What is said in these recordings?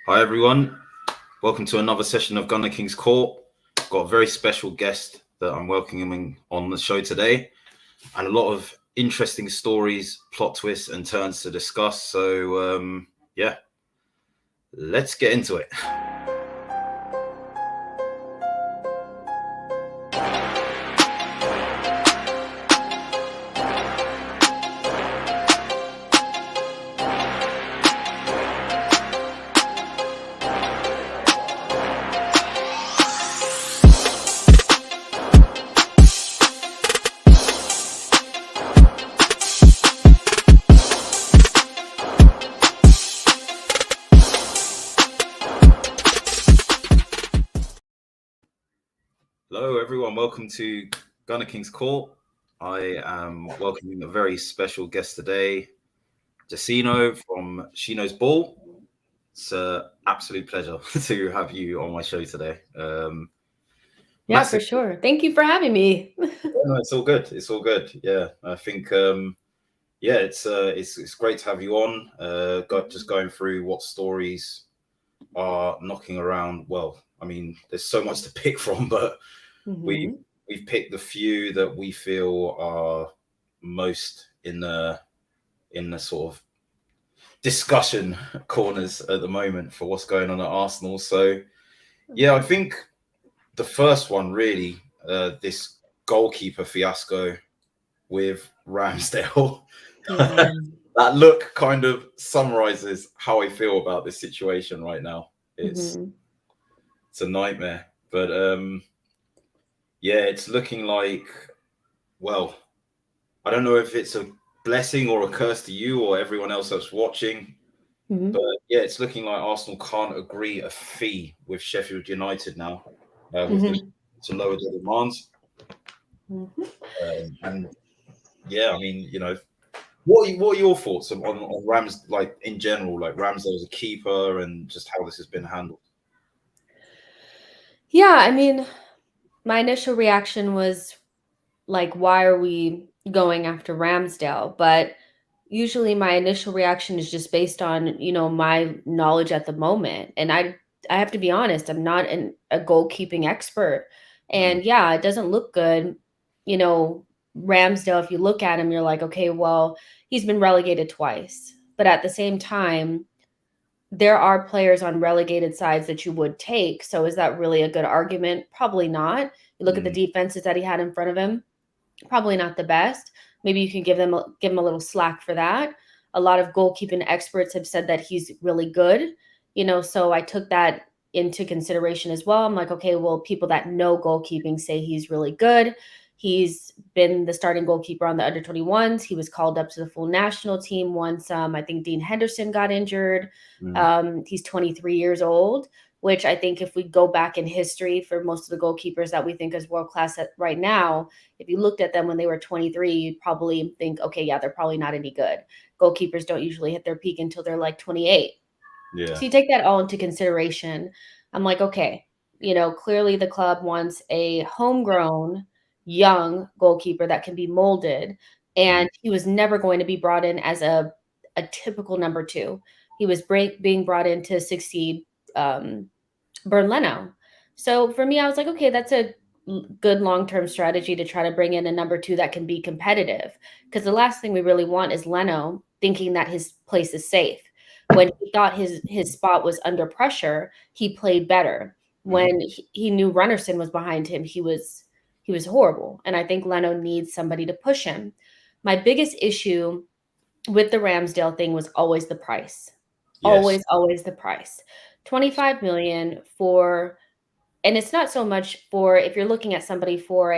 Hi everyone, welcome to another session of GunnerKing's Court. I've got a very special guest that I'm welcoming on the show today, and a lot of interesting stories, plot twists, and turns to discuss. So, yeah, let's get into it. Hello everyone, welcome to GunnerKing's Court. I am welcoming a very special guest today, Jacino from She Knows Ball. It's an absolute pleasure to have you on my show today. Yeah, for sure. Thank you for having me. No, it's all good. It's all good. Yeah, I think it's great to have you on. Just going through what stories are knocking around. Well, I mean, there's so much to pick from, but we've picked the few that we feel are most in the sort of discussion corners at the moment for what's going on at Arsenal. So yeah, I think the first one really, this goalkeeper fiasco with Ramsdale. Yeah. That look kind of summarizes how I feel about this situation right now. It's a nightmare. But yeah, it's looking like, well, I don't know if it's a blessing or a curse to you or everyone else that's watching. But yeah, it's looking like Arsenal can't agree a fee with Sheffield United now, to lower their demands. And yeah, I mean, you know, what are your thoughts on Rams, like in general, like Ramsdale as a keeper and just how this has been handled? Yeah, I mean, my initial reaction was like, why are we going after Ramsdale? But usually my initial reaction is just based on, my knowledge at the moment. And I have to be honest, I'm not a goalkeeping expert. And yeah, it doesn't look good. Ramsdale, if you look at him, you're like, okay, well, he's been relegated twice. But at the same time, there are players on relegated sides that you would take. So is that really a good argument? Probably not. You look at the defenses that he had in front of him, probably not the best. Maybe you can give him a little slack for that. A lot of goalkeeping experts have said that he's really good, so I took that into consideration as well. I'm like, okay, well, people that know goalkeeping say he's really good. He's been the starting goalkeeper on the under 21s. He was called up to the full national team once. I think Dean Henderson got injured. He's 23 years old, which I think if we go back in history for most of the goalkeepers that we think is world-class right now, if you looked at them when they were 23, you'd probably think, okay, yeah, they're probably not any good. Goalkeepers don't usually hit their peak until they're like 28. Yeah. So you take that all into consideration. I'm like, okay, clearly the club wants a homegrown, young goalkeeper that can be molded. And he was never going to be brought in as a typical number two. He was being brought in to succeed Bernd Leno. So for me, I was like, okay, that's a good long-term strategy to try to bring in a number two that can be competitive. Because the last thing we really want is Leno thinking that his place is safe. When he thought his spot was under pressure, he played better. When he knew Runnerson was behind him, he was horrible. And I think Leno needs somebody to push him. My biggest issue with the Ramsdale thing was always the price. Yes. Always the price. 25 million for, and it's not so much for, if you're looking at somebody for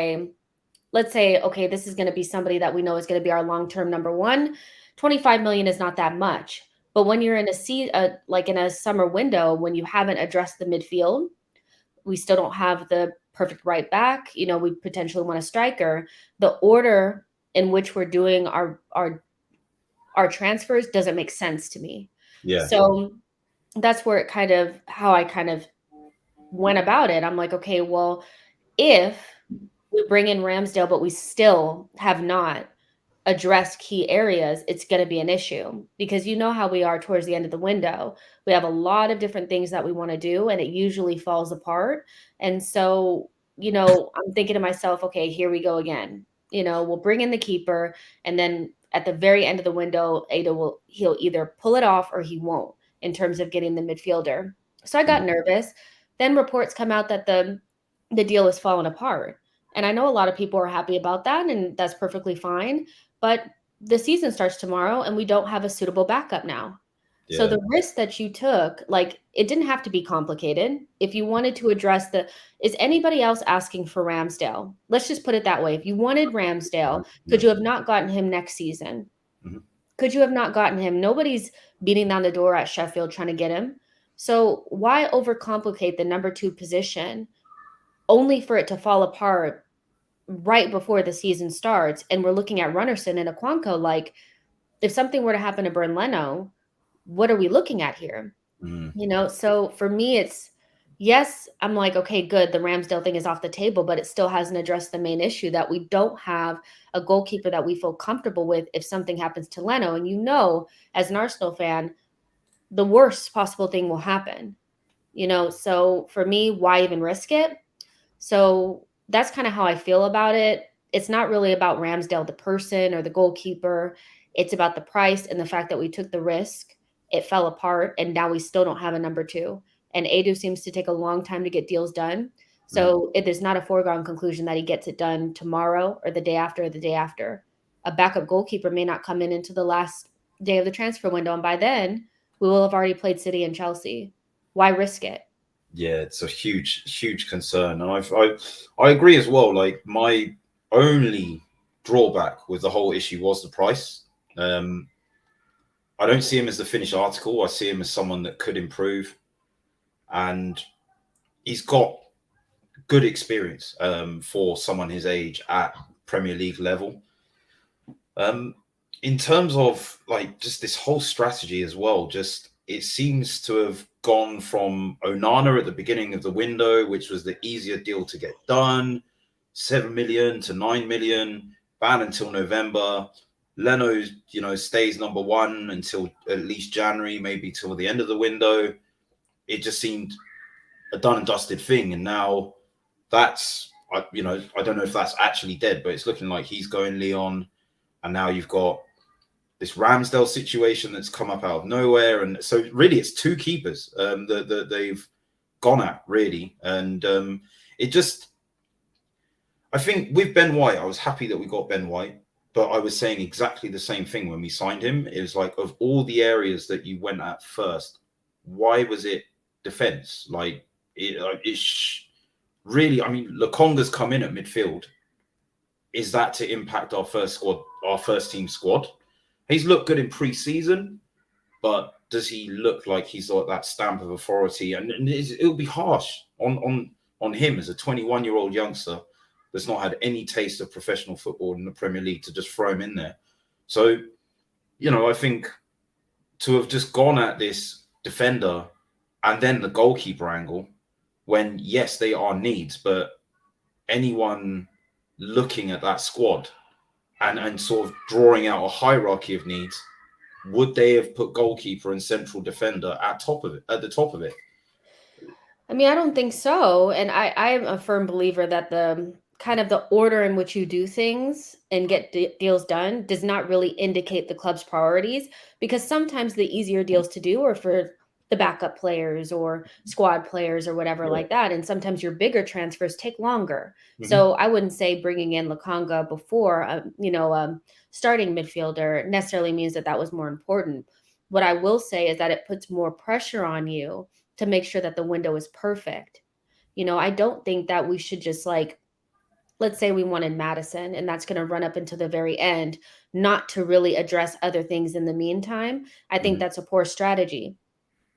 let's say, okay, this is going to be somebody that we know is going to be our long-term number one. 25 million is not that much. But when you're in like in a summer window, when you haven't addressed the midfield, we still don't have the perfect right back. We potentially want a striker. The order in which we're doing our transfers doesn't make sense to me. Yeah. So that's where how I kind of went about it. I'm like, okay, well, if we bring in Ramsdale, but we still have not address key areas, it's going to be an issue, because you know how we are towards the end of the window. We have a lot of different things that we want to do, and it usually falls apart. And so, I'm thinking to myself, okay, here we go again. We'll bring in the keeper, and then at the very end of the window, he'll either pull it off or he won't, in terms of getting the midfielder. So I got nervous. Then reports come out that the deal is falling apart. And I know a lot of people are happy about that, and that's perfectly fine. But the season starts tomorrow, and we don't have a suitable backup now. Yeah. So the risk that you took, like, it didn't have to be complicated. If you wanted to address is anybody else asking for Ramsdale? Let's just put it that way. If you wanted Ramsdale, could you have not gotten him next season? Mm-hmm. Could you have not gotten him? Nobody's beating down the door at Sheffield trying to get him. So why overcomplicate the number 2 position only for it to fall apart right before the season starts? And we're looking at Runnerson and Akwanko, like, if something were to happen to Bern Leno, what are we looking at here? So for me, it's, yes, I'm like, okay, good, the Ramsdale thing is off the table, but it still hasn't addressed the main issue, that we don't have a goalkeeper that we feel comfortable with if something happens to Leno. And as an Arsenal fan, the worst possible thing will happen. So for me, why even risk it? So that's kind of how I feel about it. It's not really about Ramsdale, the person, or the goalkeeper. It's about the price and the fact that we took the risk. It fell apart, and now we still don't have a number 2. And Edu seems to take a long time to get deals done. So it is not a foregone conclusion that he gets it done tomorrow or the day after or the day after. A backup goalkeeper may not come in until the last day of the transfer window, and by then we will have already played City and Chelsea. Why risk it? Yeah, it's a huge concern, and I agree as well. Like, my only drawback with the whole issue was the price. I don't see him as the finished article. I see him as someone that could improve, and he's got good experience for someone his age at Premier League level. In terms of, like, just this whole strategy as well, just it seems to have gone from Onana at the beginning of the window, which was the easier deal to get done, 7 million to 9 million, ban until November. Leno, stays number 1 until at least January, maybe till the end of the window. It just seemed a done and dusted thing. And now that's, I don't know if that's actually dead, but it's looking like he's going Lyon. And now you've got this Ramsdale situation that's come up out of nowhere. And so really it's 2 keepers that they've gone at, really. And I think with Ben White, I was happy that we got Ben White, but I was saying exactly the same thing when we signed him. It was like, of all the areas that you went at first, why was it defense? Like, it's really, I mean, Lokonga's come in at midfield. Is that to impact our first team squad? He's looked good in pre-season, but does he look like he's got that stamp of authority? And it'll be harsh on him as a 21-year-old youngster that's not had any taste of professional football in the Premier League to just throw him in there. So, I think to have just gone at this defender and then the goalkeeper angle, when, yes, they are needs, but anyone looking at that squad and sort of drawing out a hierarchy of needs, would they have put goalkeeper and central defender at the top of it? I mean, I don't think so. And I am a firm believer that the kind of the order in which you do things and get deals done does not really indicate the club's priorities, because sometimes the easier deals to do are for the backup players or squad players or whatever like that. And sometimes your bigger transfers take longer. So I wouldn't say bringing in Lokonga before, starting midfielder necessarily means that was more important. What I will say is that it puts more pressure on you to make sure that the window is perfect. I don't think that we should just, like, let's say we wanted Madison and that's going to run up until the very end, not to really address other things in the meantime. I think that's a poor strategy.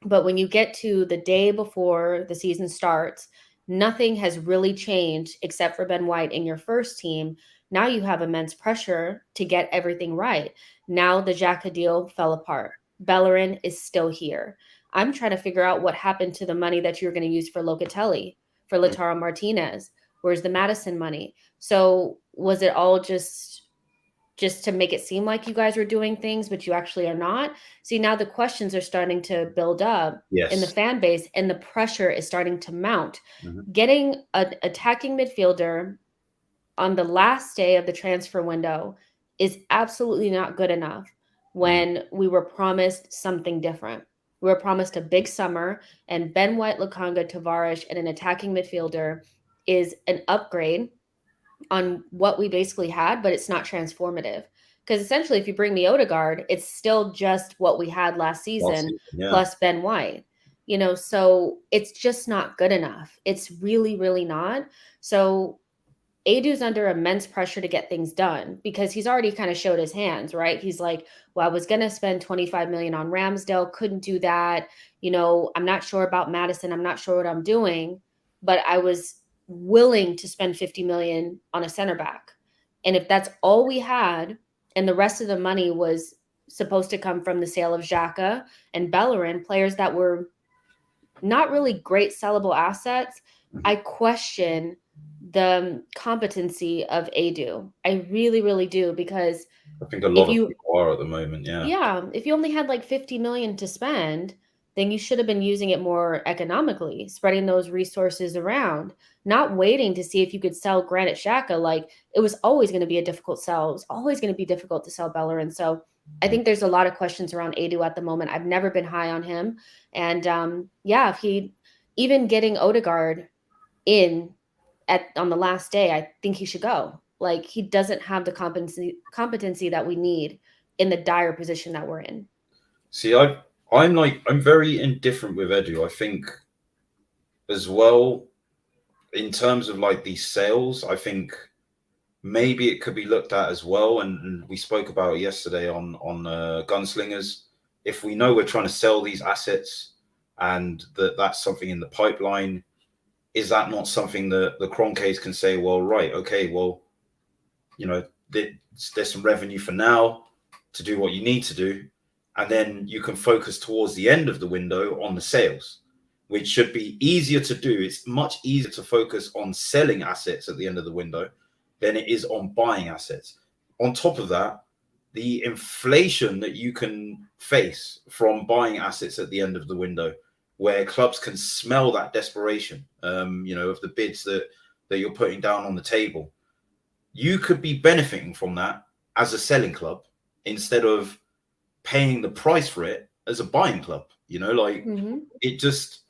But when you get to the day before the season starts, nothing has really changed except for Ben White in your first team. Now you have immense pressure to get everything right. Now the Xhaka deal fell apart. Bellerin is still here. I'm trying to figure out what happened to the money that you're going to use for Locatelli, for Lautaro Martinez. Where's the Madison money? So was it all just just to make it seem like you guys are doing things, but you actually are not. See, now the questions are starting to build up in the fan base, and the pressure is starting to mount. Getting an attacking midfielder on the last day of the transfer window is absolutely not good enough when we were promised something different. We were promised a big summer, and Ben White, Lukanga, Tavares, and an attacking midfielder is an upgrade on what we basically had, but it's not transformative. Because essentially, if you bring me Odegaard, it's still just what we had last season plus Ben White. So it's just not good enough. It's really, really not. So Edu's under immense pressure to get things done because he's already kind of showed his hands, right? He's like, well, I was going to spend 25 million on Ramsdale, couldn't do that. I'm not sure about Madison. I'm not sure what I'm doing, but I was willing to spend 50 million on a center back. And if that's all we had, and the rest of the money was supposed to come from the sale of Xhaka and Bellerin, players that were not really great sellable assets, I question the competency of Edu. I really, really do, because I think a lot of people are at the moment. Yeah. If you only had like 50 million to spend, then you should have been using it more economically, spreading those resources around, not waiting to see if you could sell Granit Xhaka. Like, it was always going to be a difficult sell. It was always going to be difficult to sell Bellerin. So I think there's a lot of questions around Edu at the moment. I've never been high on him. And if he, even getting Odegaard in on the last day, I think he should go. Like, he doesn't have the competency that we need in the dire position that we're in. See, I'm very indifferent with Edu. I think as well, in terms of like these sales, I think maybe it could be looked at as well. And we spoke about it yesterday on Gunslingers. If we know we're trying to sell these assets and that's something in the pipeline, is that not something that the Kroenkes can say, well, right, okay, well, there's some revenue for now to do what you need to do, and then you can focus towards the end of the window on the sales, which should be easier to do. It's much easier to focus on selling assets at the end of the window than it is on buying assets. On top of that, the inflation that you can face from buying assets at the end of the window, where clubs can smell that desperation, of the bids that you're putting down on the table. You could be benefiting from that as a selling club instead of paying the price for it as a buying club. It just,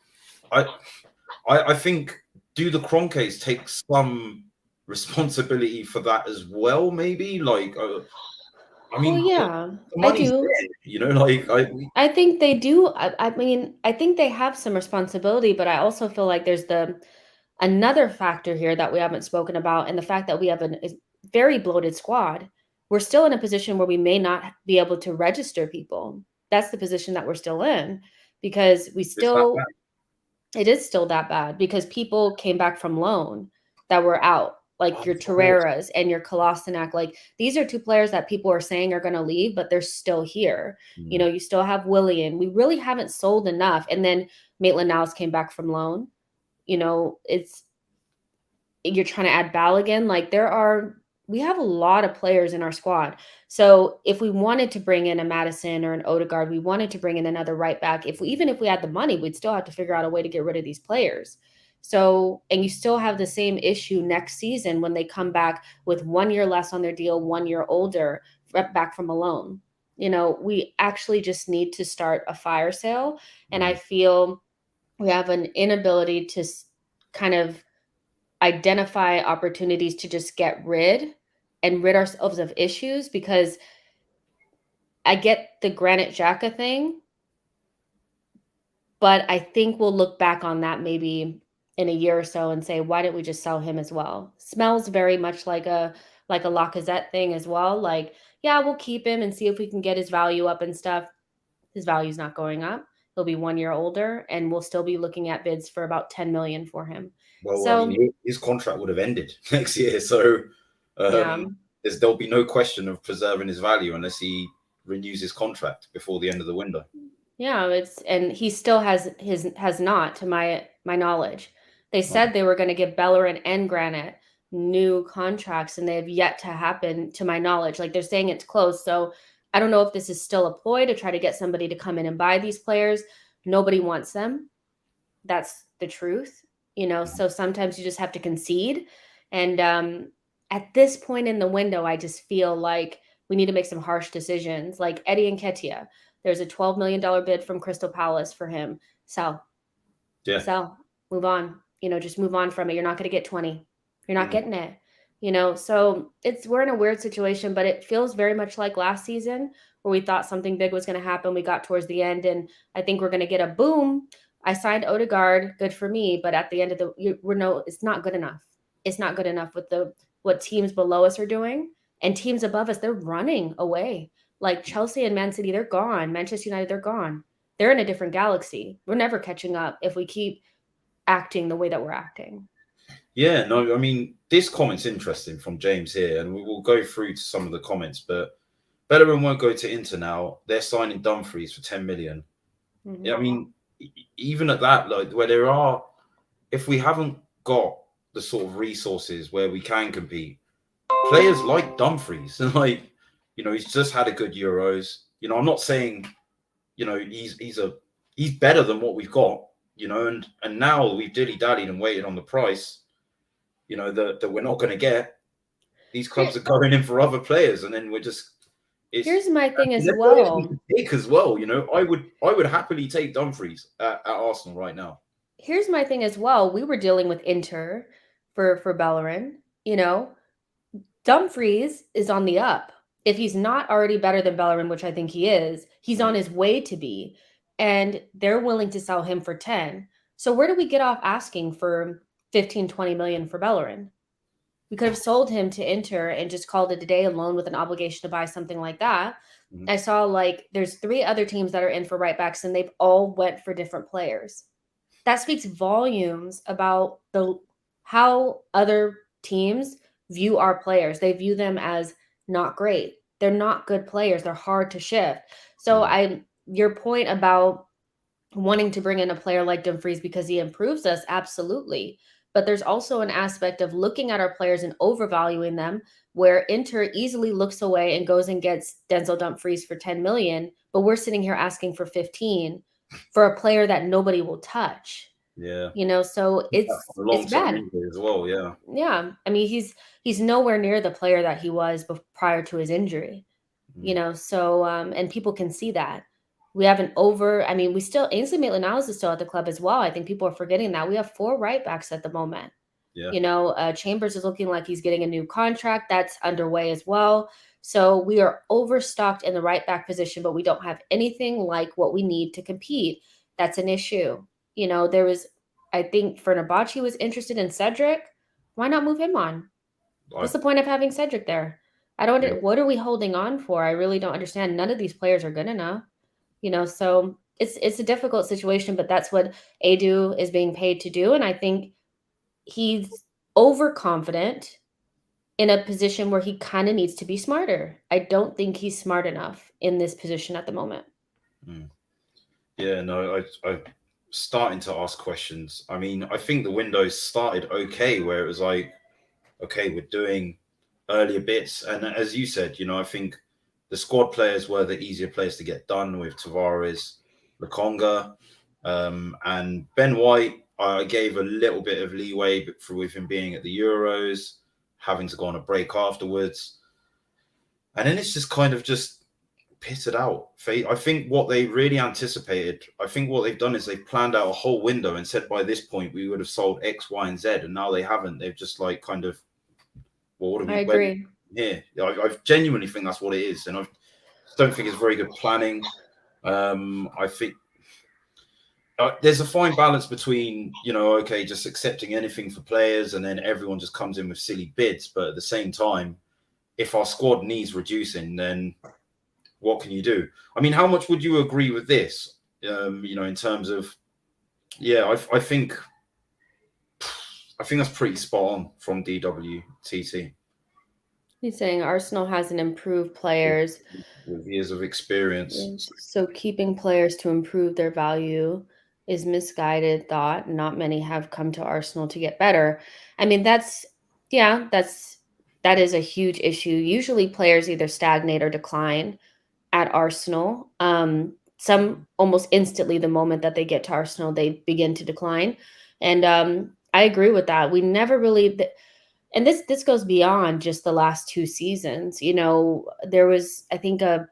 I think, do the Kroenkes take some responsibility for that as well? Maybe, I mean, I do. There, I think they do. I mean, I think they have some responsibility, but I also feel like there's another factor here that we haven't spoken about, and the fact that we have a very bloated squad. We're still in a position where we may not be able to register people. That's the position that we're still in, because it is still that bad, because people came back from loan that were out, like your Torreiras and your Kolasinac. Like, these are two players that people are saying are going to leave, but they're still here. You still have Willian. We really haven't sold enough. And then Maitland-Niles came back from loan. You're trying to add Balogun. Like, we have a lot of players in our squad. So if we wanted to bring in a Madison or an Odegaard, we wanted to bring in another right back, even if we had the money, we'd still have to figure out a way to get rid of these players. So, and you still have the same issue next season when they come back with 1 year less on their deal, 1 year older, back from a loan. We actually just need to start a fire sale. And I feel we have an inability to kind of identify opportunities to just get rid ourselves of issues, because I get the Granit Xhaka thing, but I think we'll look back on that maybe in a year or so and say, why didn't we just sell him as well? Smells very much like a Lacazette thing as well. Like, yeah, we'll keep him and see if we can get his value up and stuff. His value's not going up. He'll be 1 year older, and we'll still be looking at bids for about 10 million for him. Well, I mean, his contract would have ended next year, so there'll be no question of preserving his value unless he renews his contract before the end of the window. Yeah, and he still has not, to my knowledge. They said they were going to give Bellerin and Granit new contracts, and they have yet to happen to my knowledge. Like, they're saying it's close. So I don't know if this is still a ploy to try to get somebody to come in and buy these players. Nobody wants them. That's the truth, so sometimes you just have to concede. And at this point in the window, I just feel like we need to make some harsh decisions. Like Eddie Nketiah, there's a $12 million bid from Crystal Palace for him. Sell, move on, just move on from it. You're not going to get 20. You're not getting it, so we're in a weird situation, but it feels very much like last season where we thought something big was going to happen. We got towards the end, and I think we're going to get a boom. I signed Odegaard, good for me, but at the end of it's not good enough. It's not good enough with what teams below us are doing, and teams above us, they're running away. Like Chelsea and Man City, they're gone. Manchester United, they're gone. They're in a different galaxy. We're never catching up if we keep acting the way that we're acting. Yeah, no, I mean, this comment's interesting from James here, and we will go through to some of the comments, but Bellerin won't go to Inter now. They're signing Dumfries for 10 million. Mm-hmm. I mean, even at that, like where if we haven't got the sort of resources where we can compete, players like Dumfries, and he's just had a good Euros. I'm not saying, he's better than what we've got, and now we've dilly-dallied and waited on the price, that we're not going to get. These clubs are going in for other players, and then we're just. Here's my thing as well. I would happily take Dumfries at Arsenal right now. Here's my thing as well. We were dealing with Inter for Bellerin. Dumfries is on the up. If he's not already better than Bellerin, which I think he is, he's on his way to be, and they're willing to sell him for 10. So where do we get off asking for 15, 20 million for Bellerin? We could have sold him to Inter and just called it a day alone with an obligation to buy something like that. Mm-hmm. I saw there's 3 other teams that are in for right backs, and they've all went for different players. That speaks volumes about how other teams view our players. They view them as not great. They're not good players. They're hard to shift. So your point about wanting to bring in a player like Dumfries because he improves us, absolutely. But there's also an aspect of looking at our players and overvaluing them, where Inter easily looks away and goes and gets Denzel Dumfries for 10 million, but we're sitting here asking for 15 for a player that nobody will touch. Yeah. So it's bad as well. Yeah. Yeah. I mean, he's nowhere near the player that he was prior to his injury, so, and people can see that. We have we still, Ainsley Maitland-Niles is still at the club as well. I think people are forgetting that. We have 4 right backs at the moment. Yeah. Chambers is looking like he's getting a new contract. That's underway as well. So we are overstocked in the right back position, but we don't have anything like what we need to compete. That's an issue. I think Fenerbahce was interested in Cedric. Why not move him on? What's the point of having Cedric there? What are we holding on for? I really don't understand. None of these players are good enough. So it's a difficult situation, but that's what Edu is being paid to do. And I think he's overconfident in a position where he kind of needs to be smarter. I don't think he's smart enough in this position at the moment. Yeah, no, I'm starting to ask questions. I mean, I think the window started okay, where it was like, okay, we're doing earlier bits. And as you said, I think the squad players were the easier players to get done with Tavares, Lokonga, and Ben White. I gave a little bit of leeway with him being at the Euros, having to go on a break afterwards. And then it's just kind of just pitted out. I think what they really anticipated, I think what they've done is they've planned out a whole window and said by this point we would have sold X, Y, and Z. And now they haven't. They've just kind of, well, what do we... I agree. Yeah, I genuinely think that's what it is, and I don't think it's very good planning. I think there's a fine balance between, just accepting anything for players, and then everyone just comes in with silly bids. But at the same time, if our squad needs reducing, then what can you do? I mean, how much would you agree with this? In terms of, I think that's pretty spot on from DWTT. He's saying Arsenal hasn't improved players with years of experience. So keeping players to improve their value is misguided thought. Not many have come to Arsenal to get better. I mean, Yeah, that is a huge issue. Usually players either stagnate or decline at Arsenal. Some almost instantly, the moment that they get to Arsenal, they begin to decline. And I agree with that. We never really, and this goes beyond just the last 2 seasons. You know, there was, I think, a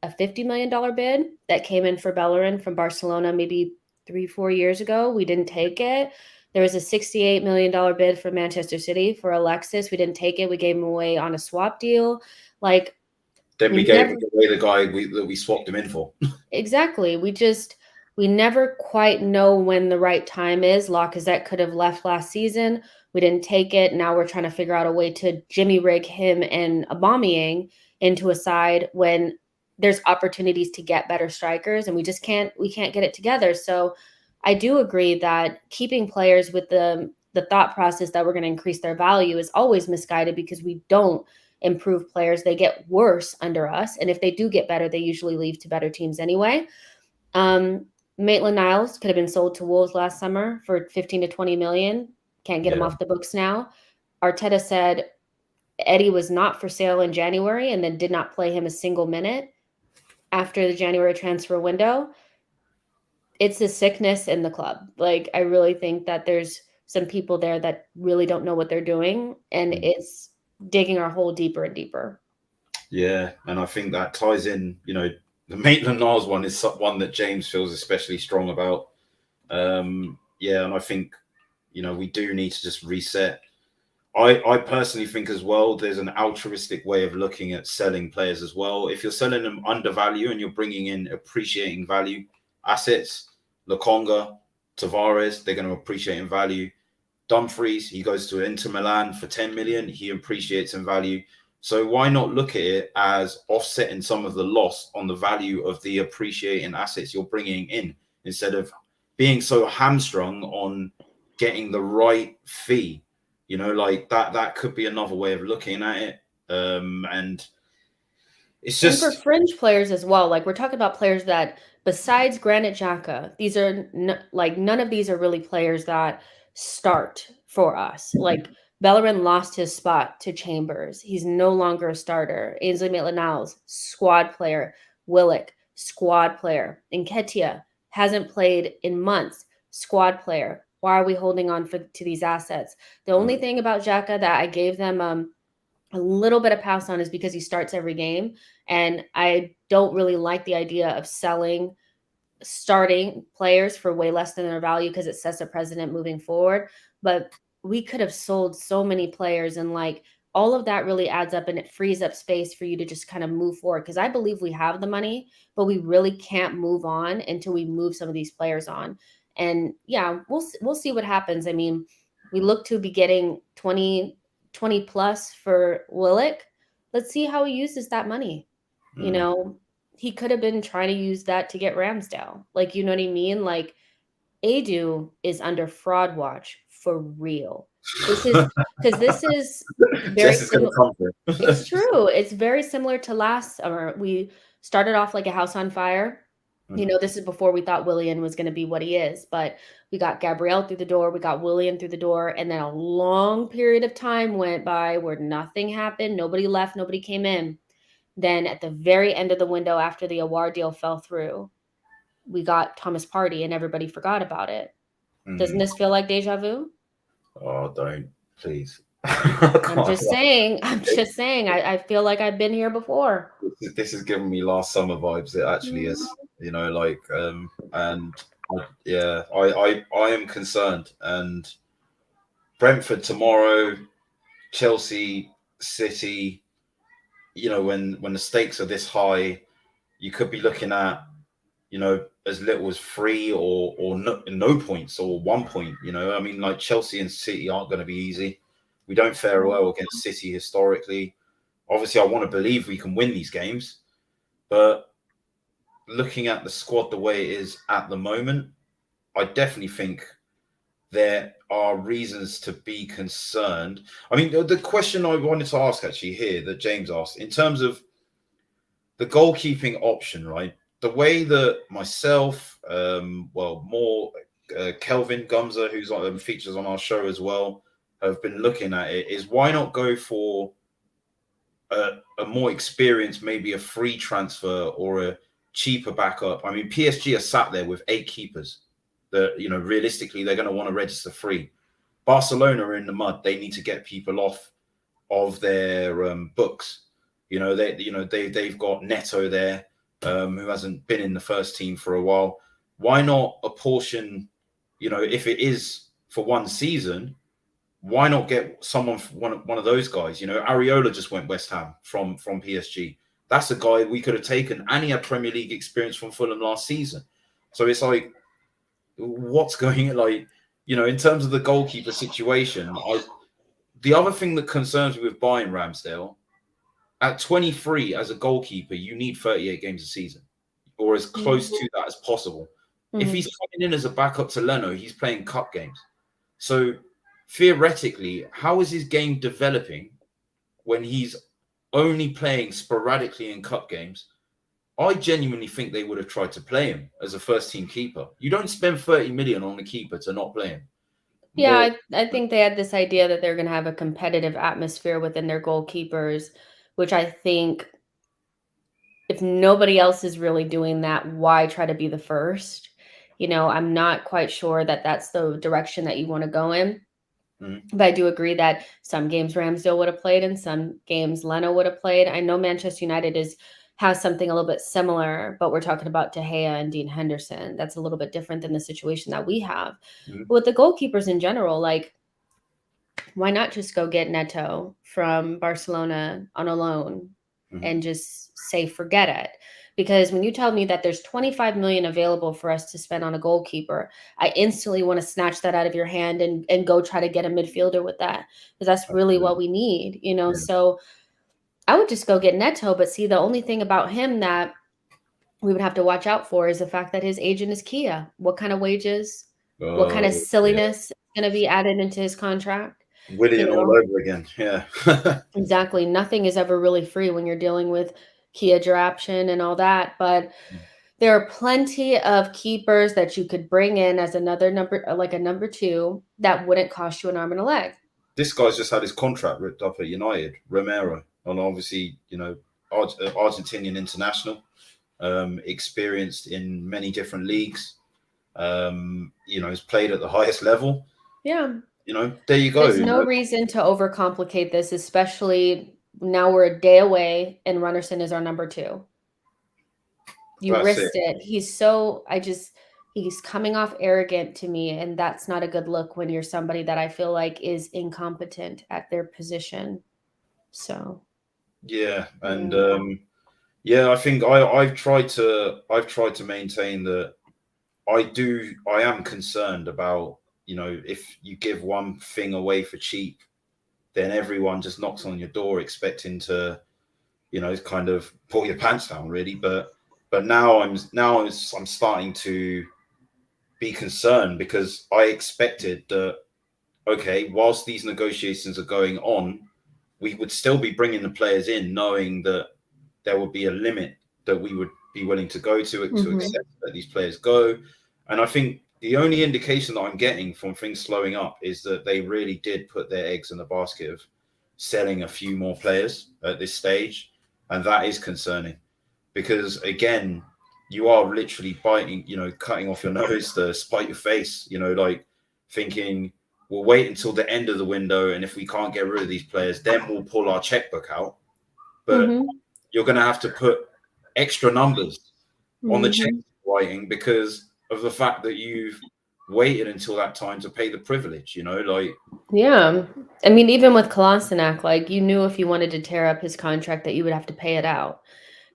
$50 million bid that came in for Bellerin from Barcelona maybe 3-4 years ago. We didn't take it. There was a $68 million bid from Manchester City for Alexis. We didn't take it. We gave him away on a swap deal. Like, Then we gave away the guy that we swapped him in for. Exactly. We never quite know when the right time is. Lacazette could have left last season. We didn't take it. Now we're trying to figure out a way to Jimmy rig him and Aubameyang into a side when there's opportunities to get better strikers, and we can't get it together. So I do agree that keeping players with the thought process that we're going to increase their value is always misguided, because we don't improve players. They get worse under us. And if they do get better, they usually leave to better teams anyway. Maitland-Niles could have been sold to Wolves last summer for 15 to 20 million. Can't get him off the books now. Arteta said Eddie was not for sale in January and then did not play him a single minute after the January transfer window. It's a sickness in the club. Like, I really think that there's some people there that really don't know what they're doing, and it's digging our hole deeper and deeper. Yeah, and I think that ties in, you know, the Maitland-Niles one is one that James feels especially strong about. Yeah, and I think, you know, we do need to just reset. I personally think as well, there's an altruistic way of looking at selling players as well. If you're selling them under value and you're bringing in appreciating value assets, Lokonga, Tavares, they're going to appreciate in value. Dumfries, he goes to Inter Milan for 10 million, he appreciates in value. So why not look at it as offsetting some of the loss on the value of the appreciating assets you're bringing in, instead of being so hamstrung on getting the right fee? You know, like that could be another way of looking at it. And it's just, and for fringe players as well. Like, we're talking about players that, besides Granit Xhaka, these are none of these are really players that start for us. Like, Bellerin lost his spot to Chambers. He's no longer a starter. Ainsley Maitland-Niles, squad player. Willock, squad player. Nketiah hasn't played in months, squad player. Why are we holding on to these assets? The only thing about Xhaka that I gave them a little bit of pass on is because he starts every game. And I don't really like the idea of selling starting players for way less than their value, because it sets a precedent moving forward. But we could have sold so many players, and like, all of that really adds up, and it frees up space for you to just kind of move forward. Because I believe we have the money, but we really can't move on until we move some of these players on. And yeah, we'll see what happens. I mean, we look to be getting 20 plus for Willock. Let's see how he uses that money. You know, he could have been trying to use that to get Ramsdale. Like, you know what I mean? Like, Adu is under fraud watch for real. This is because this is very similar. It's true. It's very similar to last summer. We started off like a house on fire. You know, this is before we thought Willian was going to be what he is, but we got Gabriel through the door, we got Willian through the door, and then a long period of time went by where nothing happened. Nobody left, nobody came in. Then at the very end of the window, after the Awar deal fell through, we got Thomas Partey, and everybody forgot about it. Doesn't this feel like deja vu? Oh, don't, please. I'm just saying. I feel like I've been here before. This is giving me last summer vibes. It actually is, you know, like, and yeah, I am concerned. And Brentford tomorrow, Chelsea, City, you know, when the stakes are this high, you could be looking at, you know, as little as 3 or no points, or 1 point. You know, I mean, like, Chelsea and City aren't going to be easy. We don't fare well against City historically. Obviously, I want to believe we can win these games, but looking at the squad the way it is at the moment, I definitely think there are reasons to be concerned. I mean, the question I wanted to ask actually here that James asked, in terms of the goalkeeping option, right? The way that myself, Kelvin Gumza, who's features on our show as well, have been looking at it is why not go for a more experienced, maybe a free transfer or a cheaper backup. I mean, PSG are sat there with 8 keepers that, you know, realistically, they're going to want to register free. Barcelona are in the mud. They need to get people off of their books. They've got Neto there, who hasn't been in the first team for a while. Why not apportion, if it is for one season, why not get someone, one of those guys? Areola just went West Ham from PSG. That's a guy we could have taken, and he had Premier League experience from Fulham last season. So it's like, what's going on? In terms of the goalkeeper situation, the other thing that concerns me with buying Ramsdale, at 23 as a goalkeeper, you need 38 games a season, or as close to that as possible. If he's coming in as a backup to Leno, he's playing cup games. So theoretically, how is his game developing when he's only playing sporadically in cup games? I genuinely think they would have tried to play him as a first-team keeper. You don't spend 30 million on a keeper to not play him. Yeah, I think they had this idea that they're going to have a competitive atmosphere within their goalkeepers, which I think if nobody else is really doing that, why try to be the first? I'm not quite sure that that's the direction that you want to go in. But I do agree that some games Ramsdale would have played and some games Leno would have played. I know Manchester United has something a little bit similar, but we're talking about De Gea and Dean Henderson. That's a little bit different than the situation that we have. But with the goalkeepers in general, why not just go get Neto from Barcelona on a loan and just say, forget it? Because when you tell me that there's 25 million available for us to spend on a goalkeeper, I instantly want to snatch that out of your hand and go try to get a midfielder with that, because that's really what we need, So I would just go get Neto. But see, the only thing about him that we would have to watch out for is the fact that his agent is Kia. What kind of wages, what kind of silliness is going to be added into his contract? Willian all over again. Yeah. Exactly. Nothing is ever really free when you're dealing with Kia Jaraption and all that. But there are plenty of keepers that you could bring in as another number, like a number 2, that wouldn't cost you an arm and a leg. This guy's just had his contract ripped up at United, Romero, and obviously, Argentinian international, experienced in many different leagues. Has played at the highest level. Yeah. There you go. There's no reason to overcomplicate this, especially now we're a day away and Runnerson is our number 2. You risked it. He's coming off arrogant to me, and that's not a good look when you're somebody that I feel like is incompetent at their position. So yeah, and I think I've tried to maintain that I am concerned about, if you give one thing away for cheap, then everyone just knocks on your door expecting to, kind of pull your pants down, really. But now I'm starting to be concerned, because I expected that, okay, whilst these negotiations are going on, we would still be bringing the players in, knowing that there would be a limit that we would be willing to go to accept that these players go. And I think the only indication that I'm getting from things slowing up is that they really did put their eggs in the basket of selling a few more players at this stage. And that is concerning, because again, you are literally biting, cutting off your nose to spite your face, thinking, we'll wait until the end of the window, and if we can't get rid of these players, then we'll pull our checkbook out. But you're going to have to put extra numbers on the check writing because of the fact that you've waited until that time to pay the privilege, Yeah. I mean, even with Kolasinac, you knew if you wanted to tear up his contract that you would have to pay it out.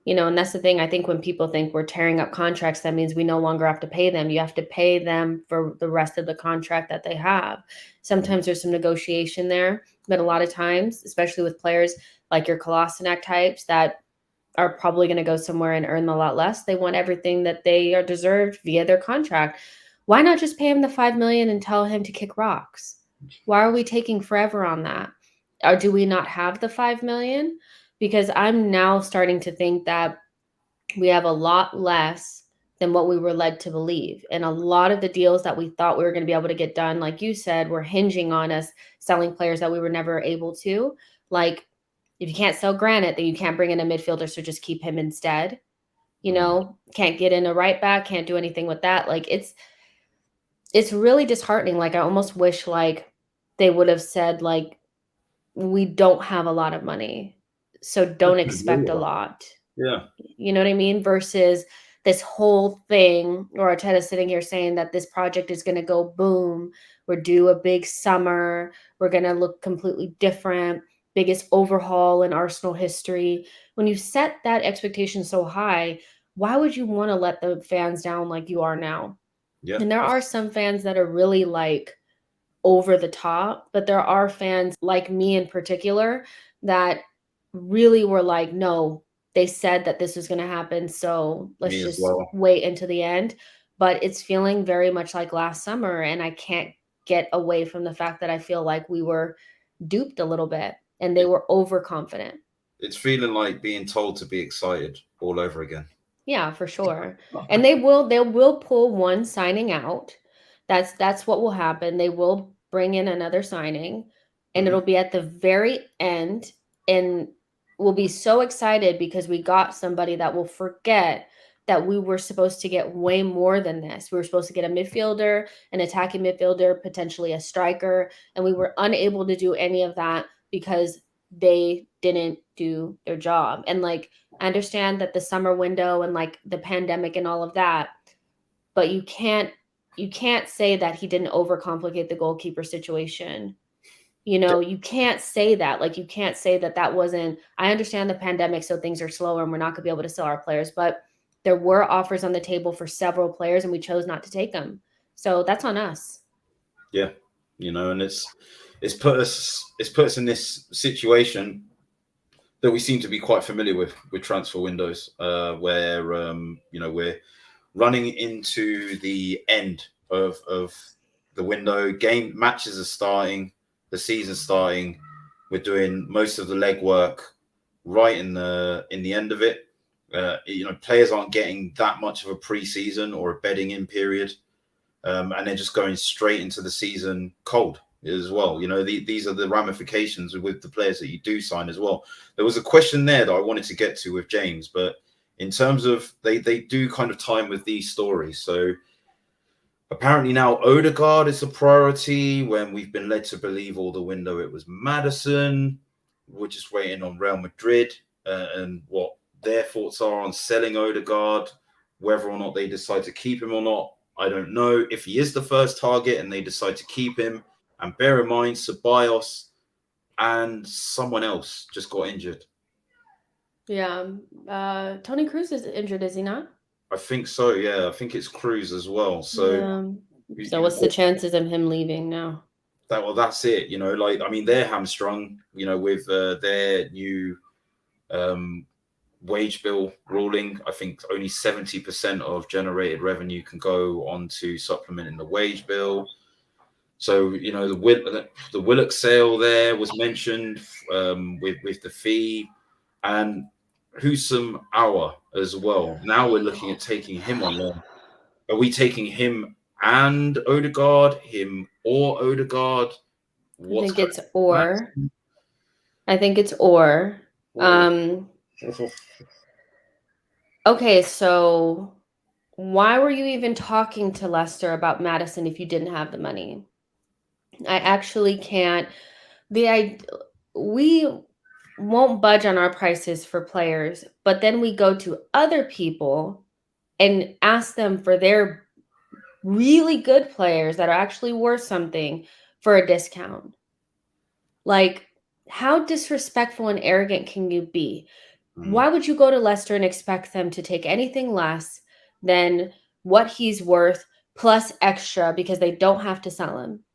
And that's the thing. I think when people think we're tearing up contracts, that means we no longer have to pay them. You have to pay them for the rest of the contract that they have. Sometimes there's some negotiation there, but a lot of times, especially with players like your Kolasinac types that are probably going to go somewhere and earn a lot less, they want everything that they are deserved via their contract. Why not just pay him the $5 million and tell him to kick rocks? Why are we taking forever on that? Or do we not have the $5 million? Because I'm now starting to think that we have a lot less than what we were led to believe. And a lot of the deals that we thought we were going to be able to get done, like you said, were hinging on us selling players that we were never able to. Like, if you can't sell Granite, then you can't bring in a midfielder, so just keep him instead. You know, can't get in a right back, can't do anything with that. Like, it's really disheartening. Like, I almost wish like they would have said like, we don't have a lot of money, so don't expect a lot. Yeah. You know what I mean? Versus this whole thing, or Arteta sitting here saying that this project is going to go boom. We're due a big summer. We're going to look completely different. Biggest overhaul in Arsenal history. When you set that expectation so high, why would you want to let the fans down like you are now? Yeah. And there are some fans that are really like over the top, but there are fans like me in particular that really were like, no, they said that this was going to happen, so let's just wait until the end. But it's feeling very much like last summer, and I can't get away from the fact that I feel like we were duped a little bit and they were overconfident. It's feeling like being told to be excited all over again. Yeah, for sure. And they will pull one signing out. That's what will happen. They will bring in another signing, and it'll be at the very end, and we'll be so excited because we got somebody that will forget that we were supposed to get way more than this. We were supposed to get a midfielder, an attacking midfielder, potentially a striker, and we were unable to do any of that because they didn't do their job. And like, I understand that the summer window and like the pandemic and all of that, but you can't say that he didn't overcomplicate the goalkeeper situation. You know, you can't say that. Like, you can't say that that wasn't, I understand the pandemic, so things are slower and we're not going to be able to sell our players, but there were offers on the table for several players and we chose not to take them. So that's on us. Yeah. You know, and it's put us in this situation that we seem to be quite familiar with transfer windows, where you know, we're running into the end of the window. Matches are starting, the season's starting. We're doing most of the legwork right in the end of it. You know, players aren't getting that much of a pre-season or a bedding in period, and they're just going straight into the season cold as well. You know, these are the ramifications with the players that you do sign as well. There was a question there that I wanted to get to with James, but in terms of they do kind of time with these stories. So apparently now Odegaard is a priority when we've been led to believe all the window it was Maddison. We're just waiting on Real Madrid and what their thoughts are on selling Odegaard, whether or not they decide to keep him or not. I don't know. If he is the first target and they decide to keep him, and bear in mind, Ceballos and someone else just got injured. Yeah. Tony Cruz is injured, is he not? I think so, yeah. I think it's Cruz as well. So, so what's the chances of him leaving now? That's it. You know, like, I mean, they're hamstrung, you know, with their new wage bill ruling. I think only 70% of generated revenue can go on to supplementing the wage bill. So, you know, the Willock sale there was mentioned with the fee, and Husam Awa as well. Now we're looking at taking him on loan. Are we taking him and Odegaard, him or Odegaard? I think it's or. I think it's or. Okay, so why were you even talking to Leicester about Maddison if you didn't have the money? I actually can't. We won't budge on our prices for players, but then we go to other people and ask them for their really good players that are actually worth something for a discount. Like, how disrespectful and arrogant can you be? Why would you go to Leicester and expect them to take anything less than what he's worth plus extra because they don't have to sell him?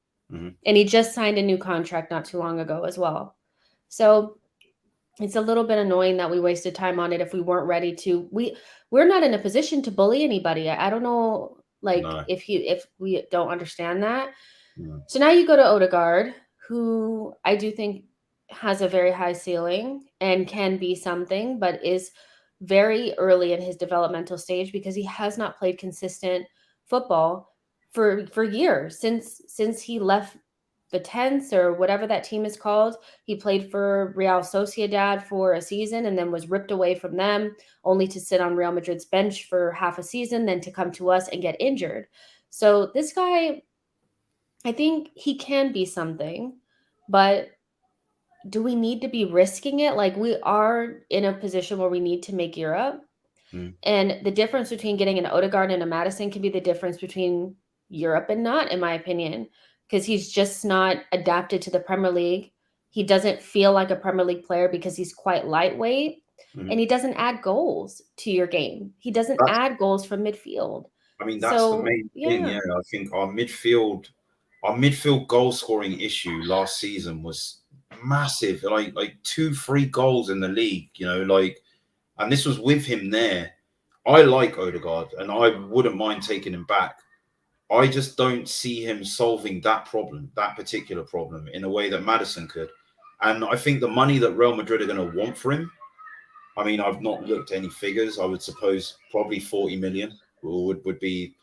And he just signed a new contract not too long ago as well. So it's a little bit annoying that we wasted time on it if we weren't ready to. We're not in a position to bully anybody. I don't know, like, if we don't understand that. So now you go to Odegaard, who I do think has a very high ceiling and can be something, but is very early in his developmental stage because he has not played consistent football for years since he left the Tents or whatever that team is called. He played for Real Sociedad for a season and then was ripped away from them, only to sit on Real Madrid's bench for half a season, then to come to us and get injured. So this guy, I think he can be something, but do we need to be risking it? Like, we are in a position where we need to make Europe. And the difference between getting an Odegaard and a Maddison can be the difference between Europe and not, in my opinion, because he's just not adapted to the Premier League. He doesn't feel like a Premier League player because he's quite lightweight, and he doesn't add goals to your game. He doesn't add goals from midfield. I mean, that's the main thing. Yeah, I think our midfield goal scoring issue last season was massive. Like 2-3 goals in the league. You know, like, and this was with him there. I like Odegaard, and I wouldn't mind taking him back. I just don't see him solving that problem, that particular problem, in a way that Maddison could. And I think the money that Real Madrid are going to want for him, I mean, I've not looked at any figures. I would suppose probably 40 million would be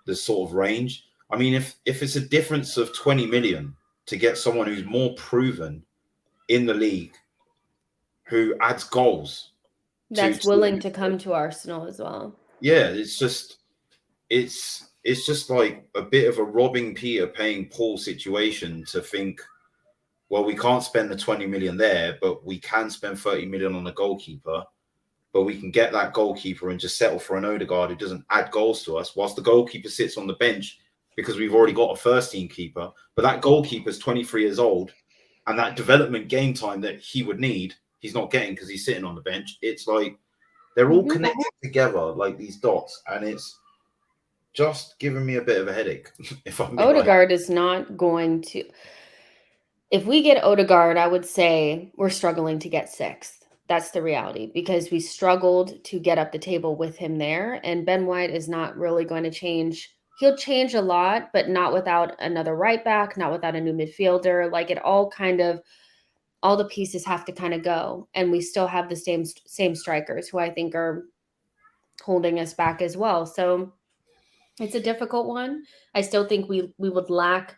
the sort of range. I mean, if it's a difference of 20 million to get someone who's more proven in the league, who adds goals, that's willing to come to Arsenal as well. Yeah, it's just like a bit of a robbing Peter paying Paul situation to think, well, we can't spend the 20 million there, but we can spend 30 million on the goalkeeper, but we can get that goalkeeper and just settle for an Odegaard who doesn't add goals to us, whilst the goalkeeper sits on the bench because we've already got a first team keeper. But that goalkeeper's 23 years old, and that development game time that he would need, he's not getting because he's sitting on the bench. It's like they're all connected together like these dots, and it's just giving me a bit of a headache. If I'm Odegaard is not going to. If we get Odegaard, I would say we're struggling to get sixth. That's the reality, because we struggled to get up the table with him there, and Ben White is not really going to change. He'll change a lot, but not without another right back, not without a new midfielder. Like, it all kind of, all the pieces have to kind of go, and we still have the same strikers who I think are holding us back as well. So it's a difficult one. I still think we would lack